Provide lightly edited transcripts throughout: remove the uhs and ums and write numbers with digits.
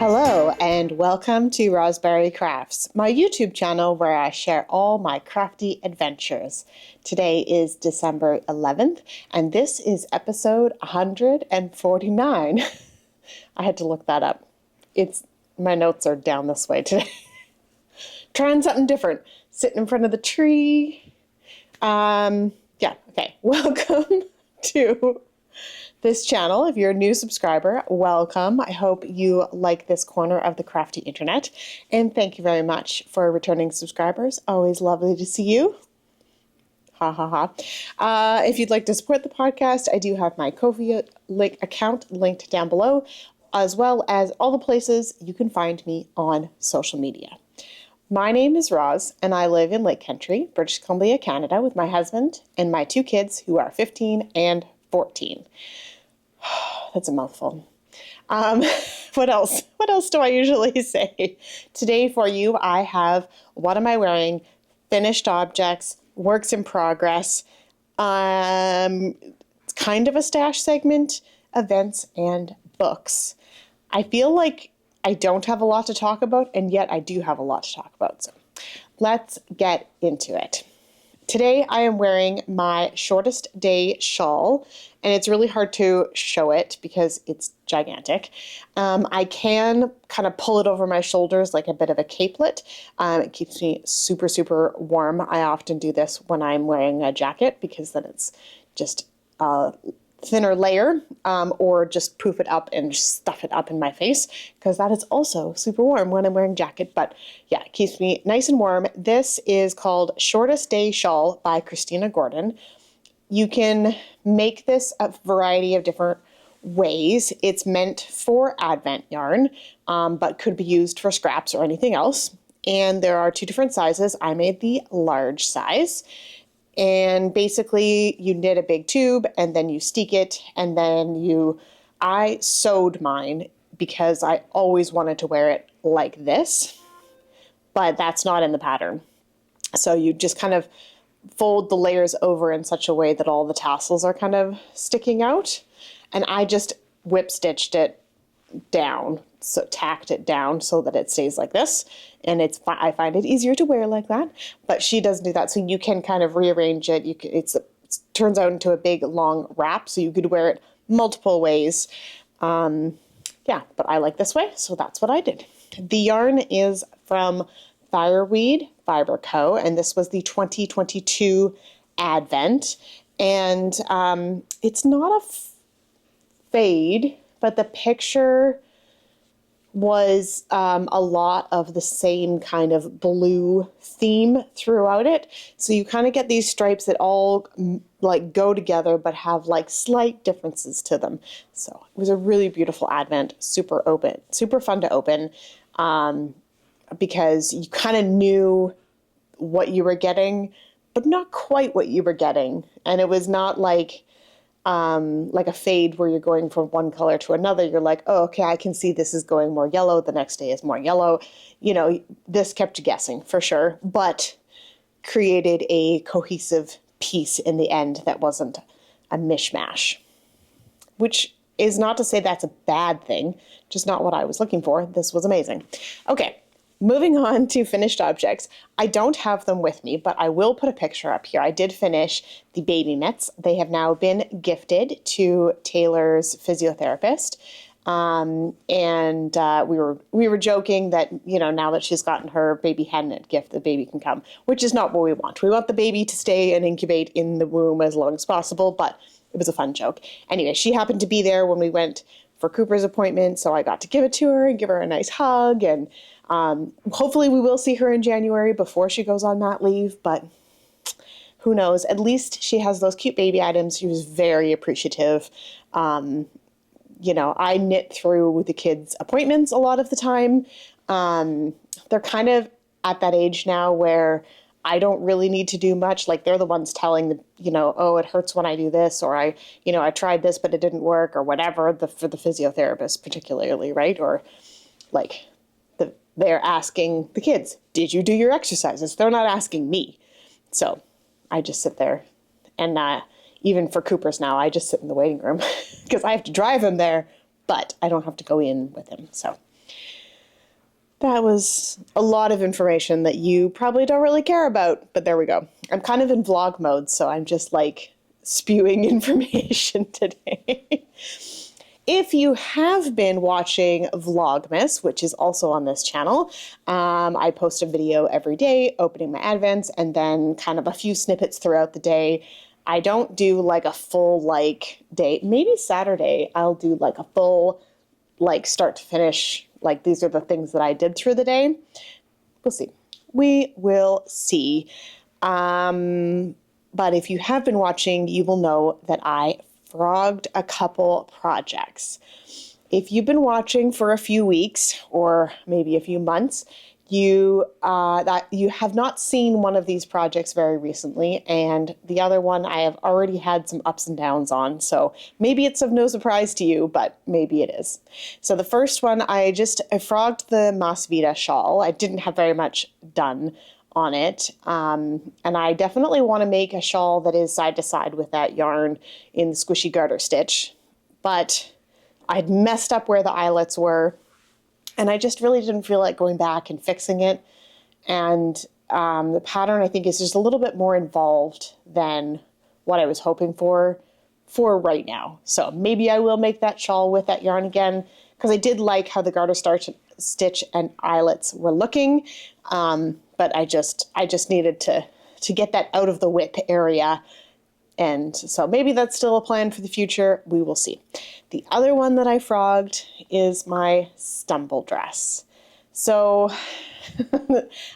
Hello and welcome to Rosberry Crafts, my YouTube channel where I share all my crafty adventures. Today is December 11th and this is episode 149. I had to look that up. My notes are down this way today. Trying something different. Sitting in front of the tree. Okay. Welcome to this channel. If you're a new subscriber, welcome. I hope you like this corner of the crafty internet. And thank you very much for returning subscribers. Always lovely to see you. Ha ha ha. If you'd like to support the podcast, I do have my Ko-fi account linked down below, as well as all the places you can find me on social media. My name is Roz, and I live in Lake Country, British Columbia, Canada, with my husband and my two kids who are 15 and 14. That's a mouthful. What else? What else do I usually say? Today for you, I have what am I wearing, finished objects, works in progress, it's kind of a stash segment, events, and books. I feel like I don't have a lot to talk about, and yet I do have a lot to talk about. So let's get into it. Today I am wearing my shortest day shawl, and it's really hard to show it because it's gigantic. I can kind of pull it over my shoulders like a bit of a capelet. It keeps me super, super warm. I often do this when I'm wearing a jacket because then it's just thinner layer, or just poof it up and stuff it up in my face because that is also super warm when I'm wearing a jacket. But yeah, it keeps me nice and warm. This is called Shortest Day Shawl by Christina Gordon. You can make this a variety of different ways. It's meant for Advent yarn, but could be used for scraps or anything else. And there are two different sizes. I made the large size. And basically you knit a big tube and then you steek it, and then I sewed mine because I always wanted to wear it like this, but that's not in the pattern. So you just kind of fold the layers over in such a way that all the tassels are kind of sticking out. And I just whip stitched it down, so tacked it down so that it stays like this, and I find it easier to wear like that. But she doesn't do that, so you can kind of rearrange it. It turns out into a big long wrap, so you could wear it multiple ways. But I like this way, so that's what I did. The yarn is from Fireweed Fiber Co., and this was the 2022 Advent, and it's not a fade, but the picture was a lot of the same kind of blue theme throughout it. So you kind of get these stripes that all like go together but have like slight differences to them. So it was a really beautiful Advent, super fun to open, because you kind of knew what you were getting, but not quite what you were getting. And it was not like a fade where you're going from one color to another. You're like, oh, okay, I can see this is going more yellow. The next day is more yellow. You know, this kept you guessing for sure, but created a cohesive piece in the end that wasn't a mishmash, which is not to say that's a bad thing, just not what I was looking for. This was amazing. Okay. Moving on to finished objects. I don't have them with me, but I will put a picture up here. I did finish the baby mitts. They have now been gifted to Taylor's physiotherapist. We were joking that, you know, now that she's gotten her baby head knit gift, the baby can come, which is not what we want. We want the baby to stay and incubate in the womb as long as possible, but it was a fun joke. Anyway, she happened to be there when we went for Cooper's appointment, so I got to give it to her and give her a nice hug, and hopefully we will see her in January before she goes on mat leave, but who knows? At least she has those cute baby items. She was very appreciative. You know, I knit through the kids' appointments a lot of the time. They're kind of at that age now where I don't really need to do much. Like, they're the ones telling the, you know, oh, it hurts when I do this, or I tried this, but it didn't work, or whatever, for the physiotherapist particularly, right? Or like they're asking the kids, did you do your exercises? They're not asking me. So I just sit there, and even for Cooper's now, I just sit in the waiting room because I have to drive him there, but I don't have to go in with him. So That was a lot of information that you probably don't really care about, but there we go. I'm kind of in vlog mode, so I'm just like spewing information today. If you have been watching Vlogmas, which is also on this channel, I post a video every day opening my advents and then kind of a few snippets throughout the day. I don't do like a full like day. Maybe Saturday I'll do like a full like start to finish, like these are the things that I did through the day. We'll see. We will see. But if you have been watching, you will know that I frogged a couple projects. If you've been watching for a few weeks or maybe a few months, you have not seen one of these projects very recently, and the other one I have already had some ups and downs on, so maybe it's of no surprise to you, but maybe it is. So the first one, I frogged the Mas Vida shawl. I didn't have very much done on it, and I definitely want to make a shawl that is side to side with that yarn in the squishy garter stitch, but I'd messed up where the eyelets were, and I just really didn't feel like going back and fixing it. And the pattern, I think, is just a little bit more involved than what I was hoping for right now. So maybe I will make that shawl with that yarn again, because I did like how the garter stitch and eyelets were looking. But I just needed to get that out of the whip area. And so maybe that's still a plan for the future. We will see. The other one that I frogged is my stumble dress. So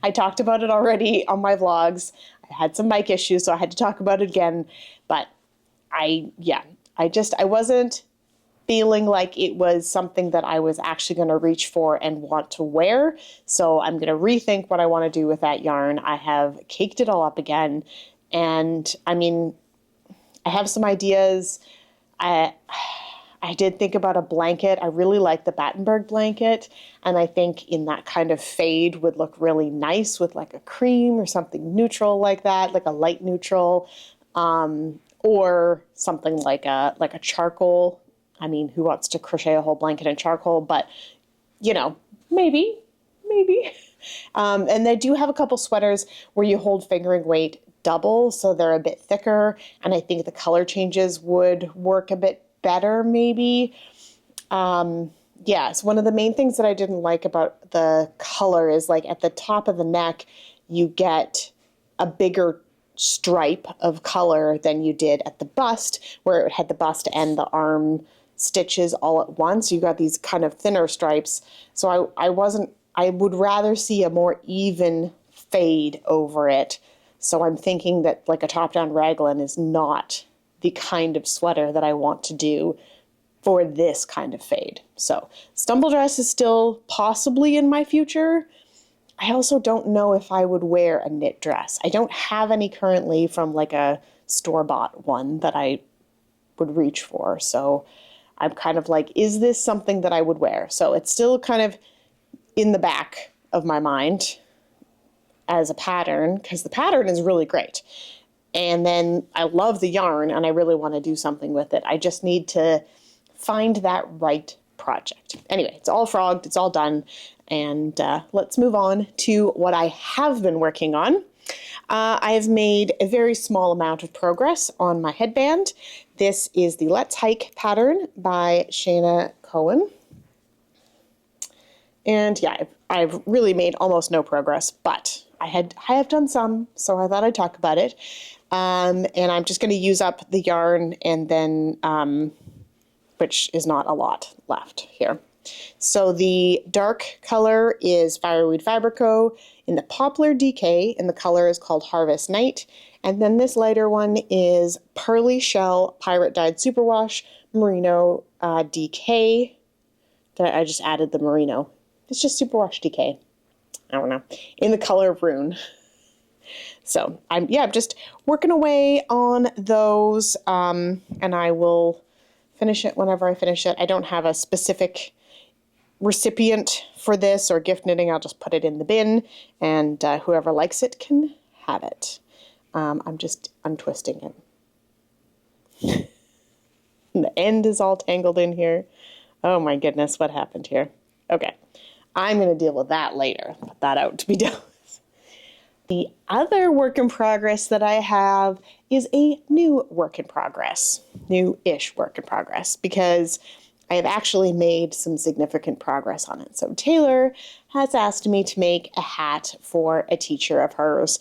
I talked about it already on my vlogs. I had some mic issues, so I had to talk about it again. But I wasn't feeling like it was something that I was actually going to reach for and want to wear. So I'm going to rethink what I want to do with that yarn. I have caked it all up again. And I mean, I have some ideas. I did think about a blanket. I really like the Battenberg blanket, and I think in that kind of fade would look really nice with like a cream or something neutral like that, like a light neutral, or something like a charcoal. I mean, who wants to crochet a whole blanket in charcoal? But you know, maybe. And they do have a couple sweaters where you hold fingering weight double, so they're a bit thicker, and I think the color changes would work a bit better maybe. So one of the main things that I didn't like about the color is like at the top of the neck you get a bigger stripe of color than you did at the bust, where it had the bust and the arm stitches all at once. You got these kind of thinner stripes, so I would rather see a more even fade over it. So I'm thinking that like a top-down raglan is not the kind of sweater that I want to do for this kind of fade. So stumble dress is still possibly in my future. I also don't know if I would wear a knit dress. I don't have any currently from like a store-bought one that I would reach for. So I'm kind of like, is this something that I would wear? So it's still kind of in the back of my mind as a pattern, because the pattern is really great. And then I love the yarn and I really want to do something with it. I just need to find that right project. Anyway, it's all frogged, it's all done. And let's move on to what I have been working on. I have made a very small amount of progress on my headband. This is the Let's Hike pattern by Shayna Cohen. And yeah, I've really made almost no progress, but I have done some, so I thought I'd talk about it. And I'm just going to use up the yarn and then, which is not a lot left here. So the dark color is Fireweed Fabrico in the Poplar DK, and the color is called Harvest Night. And then this lighter one is Pearly Shell Pirate Dyed Superwash Merino DK. I just added the merino. It's just Superwash DK. I don't know. In the color of Rune. So I'm just working away on those, and I will finish it whenever I finish it. I don't have a specific recipient for this or gift knitting. I'll just put it in the bin, and whoever likes it can have it. I'm just untwisting it. And the end is all tangled in here. Oh my goodness, what happened here? Okay. I'm going to deal with that later. Put that out to be done. The other work in progress that I have is a new work in progress, new-ish work in progress, because I have actually made some significant progress on it. So Taylor has asked me to make a hat for a teacher of hers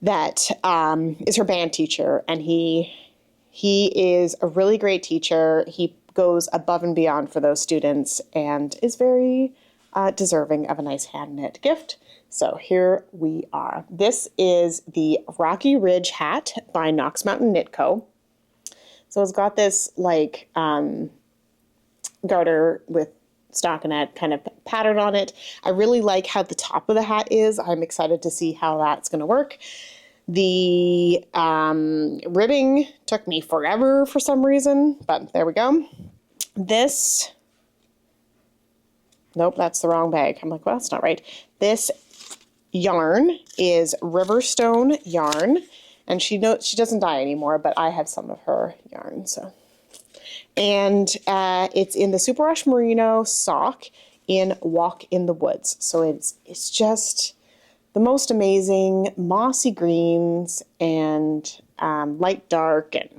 that is her band teacher, and he is a really great teacher. He goes above and beyond for those students and is very deserving of a nice hand-knit gift. So here we are. This is the Rocky Ridge hat by Knox Mountain Knit Co. So it's got this like garter with stockinette kind of pattern on it. I really like how the top of the hat is. I'm excited to see how that's going to work. The ribbing took me forever for some reason, but there we go. This, nope, that's the wrong bag. I'm like, well, that's not right. This yarn is Riverstone yarn, and she doesn't dye anymore, but I have some of her yarn. So, and it's in the Super Rush Merino sock in Walk in the Woods. So it's just the most amazing mossy greens and light dark, and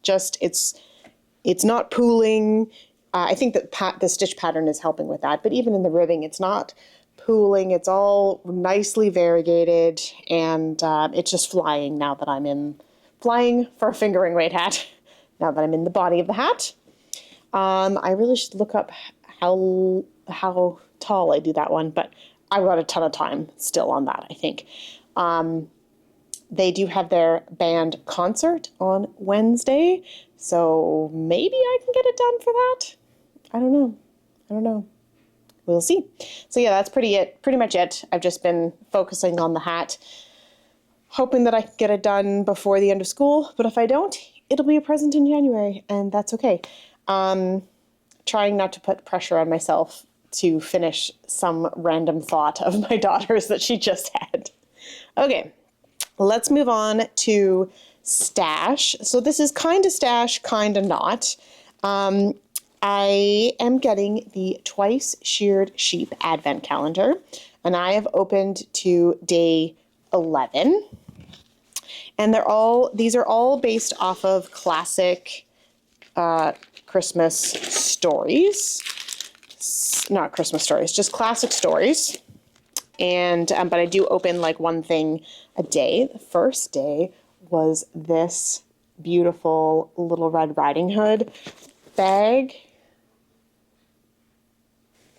just it's not pooling. I think that the stitch pattern is helping with that, but even in the ribbing, it's not pooling. It's all nicely variegated, and it's just flying now that I'm flying for a fingering weight hat. Now that I'm in the body of the hat. I really should look up how tall I do that one, but I've got a ton of time still on that, I think. They do have their band concert on Wednesday, so maybe I can get it done for that. I don't know. We'll see. So yeah, that's pretty much it. I've just been focusing on the hat, hoping that I can get it done before the end of school, but if I don't, it'll be a present in January, and that's okay. Trying not to put pressure on myself to finish some random thought of my daughter's that she just had. Okay, let's move on to stash. So this is kind of stash, kind of not. I am getting the Twice Sheared Sheep Advent Calendar, and I have opened to day 11. And these are all based off of classic Christmas stories. Not Christmas stories, just classic stories. And but I do open like one thing a day. The first day was this beautiful Little Red Riding Hood bag.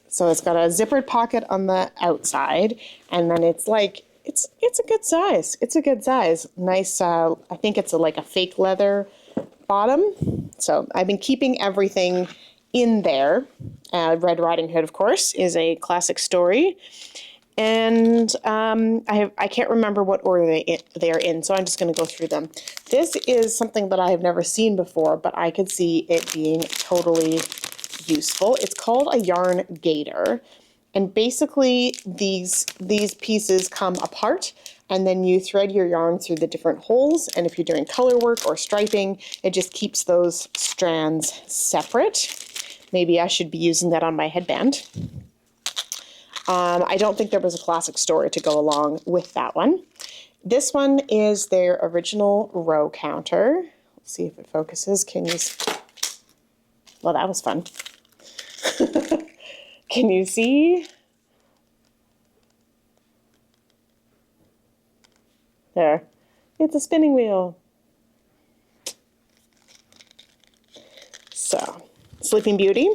So it's got a zippered pocket on the outside, and then it's like it's a good size. It's a good size. Nice. I think it's like a fake leather bottom. So I've been keeping everything in there. Red Riding Hood, of course, is a classic story, and I can't remember what order they are in, so I'm just going to go through them. This is something that I have never seen before, but I could see it being totally useful. It's called a yarn gaiter, and basically these pieces come apart, and then you thread your yarn through the different holes, and if you're doing color work or striping, it just keeps those strands separate. Maybe I should be using that on my headband. I don't think there was a classic story to go along with that one. This one is their original row counter. Let's see if it focuses. Well, that was fun. Can you see? There. It's a spinning wheel. So, Sleeping Beauty,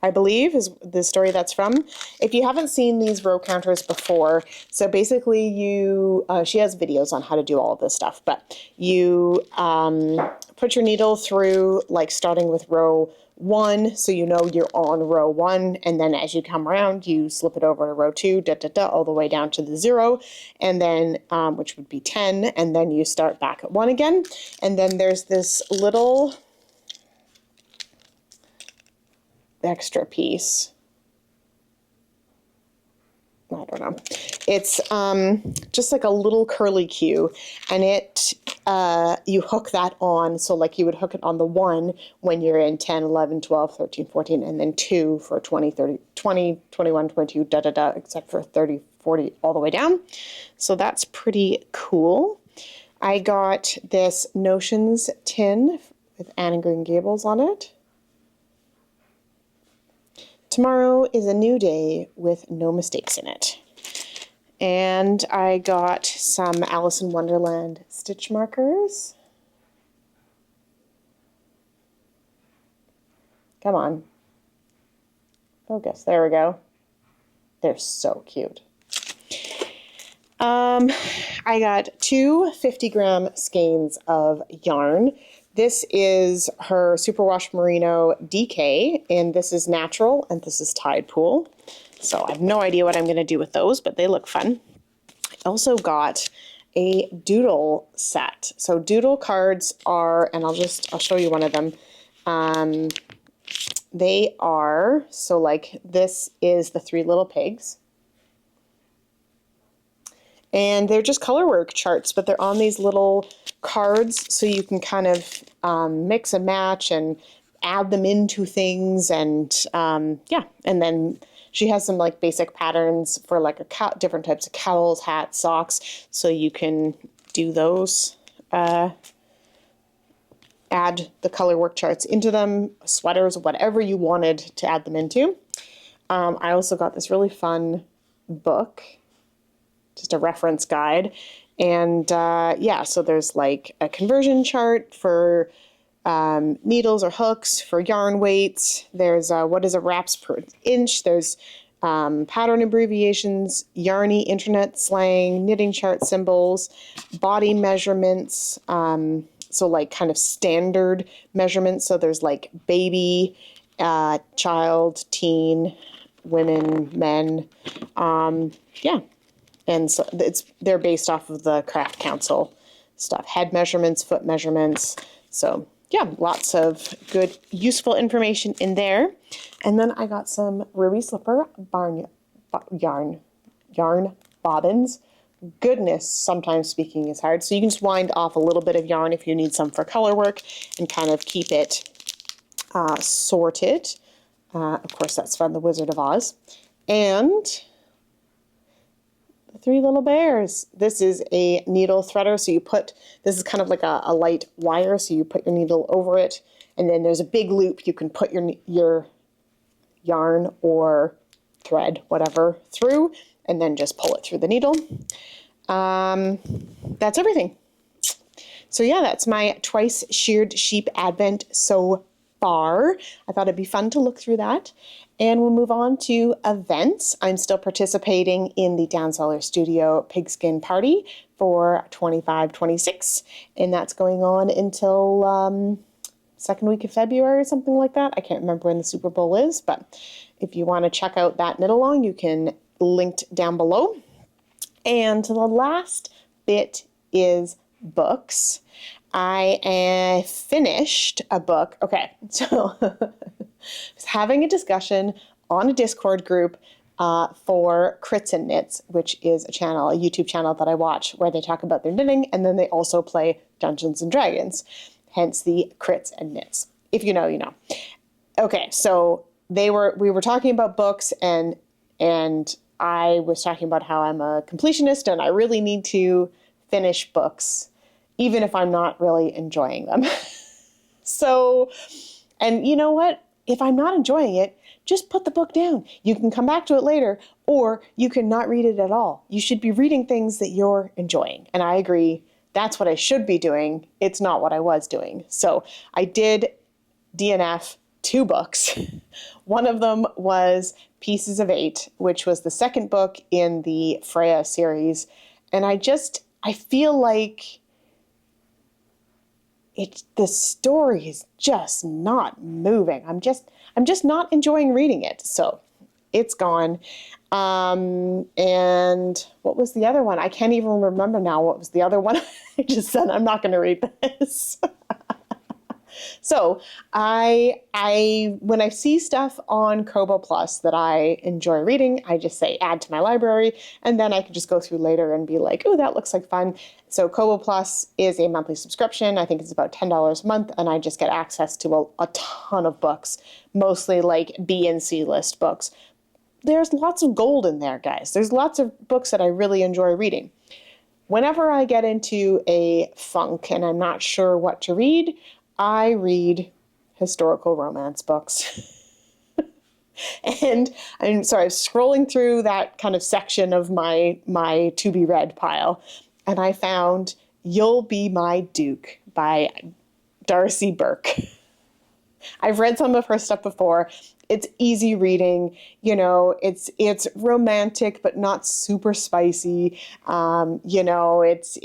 I believe, is the story that's from. If you haven't seen these row counters before, so basically she has videos on how to do all of this stuff, but you put your needle through, like starting with row 1, so you know you're on row 1, and then as you come around, you slip it over to row 2, all the way down to the 0, and then, which would be 10, and then you start back at 1 again, and then there's this little extra piece I don't know. It's just like a little curly Q, and you hook that on. So like you would hook it on the 1 when you're in 10, 11, 12, 13, 14, and then 2 for 20, 30, 20, 21, 22, da da da, except for 30, 40, all the way down. So that's pretty cool. I got this Notions tin with Anne and Green Gables on it. Tomorrow is a new day with no mistakes in it. And I got some Alice in Wonderland stitch markers. Come on. Focus. There we go. They're so cute. I got 2 50-gram skeins of yarn. This is her Superwash Merino DK, and this is natural, and this is Tide Pool. So I have no idea what I'm going to do with those, but they look fun. I also got a doodle set. So doodle cards are, and I'll show you one of them. They are, so like this is the 3 little pigs. And they're just color work charts, but they're on these little cards, so you can kind of mix and match and add them into things. And yeah, and then she has some like basic patterns for like different types of cowls, hats, socks, so you can do those. Add the color work charts into them, sweaters, whatever you wanted to add them into. I also got this really fun book, just a reference guide. And yeah, so there's like a conversion chart for needles or hooks, for yarn weights. There's what is a wraps per inch. There's pattern abbreviations, yarny internet slang, knitting chart symbols, body measurements. So like kind of standard measurements. So there's like baby, child, teen, women, men. Yeah. And so they're based off of the Craft Council stuff. Head measurements, foot measurements. So yeah, lots of good, useful information in there. And then I got some Ruby Slipper yarn bobbins. Goodness, sometimes speaking is hard. So you can just wind off a little bit of yarn if you need some for color work and kind of keep it sorted. Of course, that's from The Wizard of Oz. And 3 little bears. This is a needle threader. So this is kind of like a light wire. So you put your needle over it, and then there's a big loop you can put your yarn or thread, whatever, through, and then just pull it through the needle. That's everything. So yeah, that's my twice sheared sheep advent so far. I thought it'd be fun to look through that. And we'll move on to events. I'm still participating in the Down Cellar Studio Pigskin Party for 25-26, and that's going on until second week of February or something like that. I can't remember when the Super Bowl is, but if you want to check out that knit along, you can linked down below. And the last bit is books. I finished a book. Okay, so I was having a discussion on a Discord group for Crits and Knits, which is a YouTube channel that I watch where they talk about their knitting, and then they also play Dungeons and Dragons, hence the Crits and Knits. If you know, you know. Okay, so we were talking about books, and I was talking about how I'm a completionist and I really need to finish books, even if I'm not really enjoying them. So, and you know what? If I'm not enjoying it, just put the book down. You can come back to it later, or you can not read it at all. You should be reading things that you're enjoying. And I agree, that's what I should be doing. It's not what I was doing. So I did DNF 2 books. One of them was Pieces of 8, which was the second book in the Freya series. And I feel like the story is just not moving. I'm just not enjoying reading it. So it's gone. And what was the other one? I can't even remember now what was the other one. I just said, I'm not going to read this. So when I see stuff on Kobo Plus that I enjoy reading, I just say add to my library, and then I can just go through later and be like, oh, that looks like fun. So Kobo Plus is a monthly subscription. I think it's about $10 a month, and I just get access to a ton of books, mostly like B and C list books. There's lots of gold in there, guys. There's lots of books that I really enjoy reading. Whenever I get into a funk and I'm not sure what to read, I read historical romance books. And I'm sorry, I was scrolling through that kind of section of my to be read pile, and I found You'll Be My Duke by Darcy Burke. I've read some of her stuff before. It's easy reading, you know, it's romantic, but not super spicy. You know, it's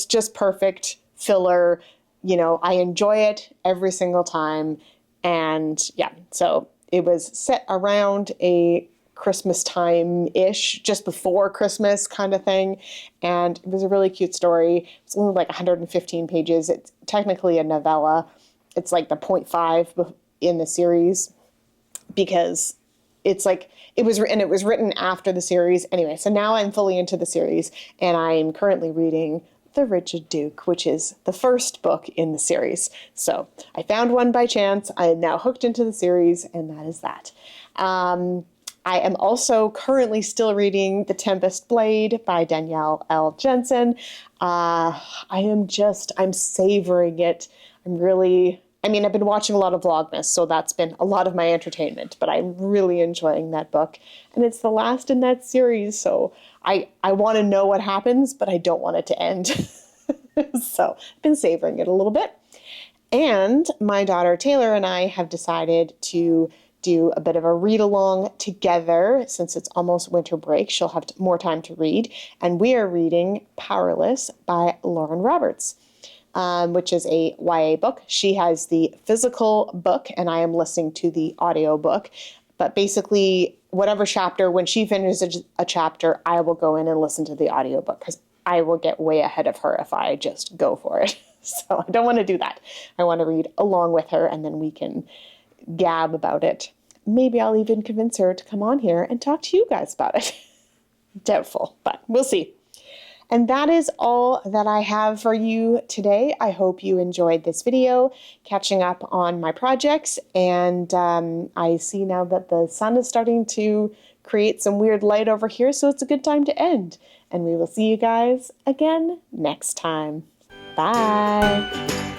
just perfect filler. You know, I enjoy it every single time. And yeah, so it was set around a Christmas time-ish, just before Christmas kind of thing. And it was a really cute story. It's only like 115 pages. It's technically a novella. It's like the 0.5 in the series, because it's like it was written after the series. Anyway, so now I'm fully into the series, and I'm currently reading The Wretched Duke, which is the first book in the series. So I found one by chance. I am now hooked into the series, and that is that. I am also currently still reading The Tempest Blade by Danielle L. Jensen. I'm savoring it. I've been watching a lot of Vlogmas, so that's been a lot of my entertainment, but I'm really enjoying that book. And it's the last in that series, so I want to know what happens, but I don't want it to end. So I've been savoring it a little bit. And my daughter Taylor and I have decided to do a bit of a read-along together. Since it's almost winter break, she'll have more time to read. And we are reading Powerless by Lauren Roberts. Which is a YA book. She has the physical book, and I am listening to the audio book. But basically, whatever chapter, when she finishes a chapter, I will go in and listen to the audio book, because I will get way ahead of her if I just go for it. So I don't want to do that. I want to read along with her, and then we can gab about it. Maybe I'll even convince her to come on here and talk to you guys about it. Doubtful, but we'll see. And that is all that I have for you today. I hope you enjoyed this video, catching up on my projects. And I see now that the sun is starting to create some weird light over here, so it's a good time to end. And we will see you guys again next time. Bye.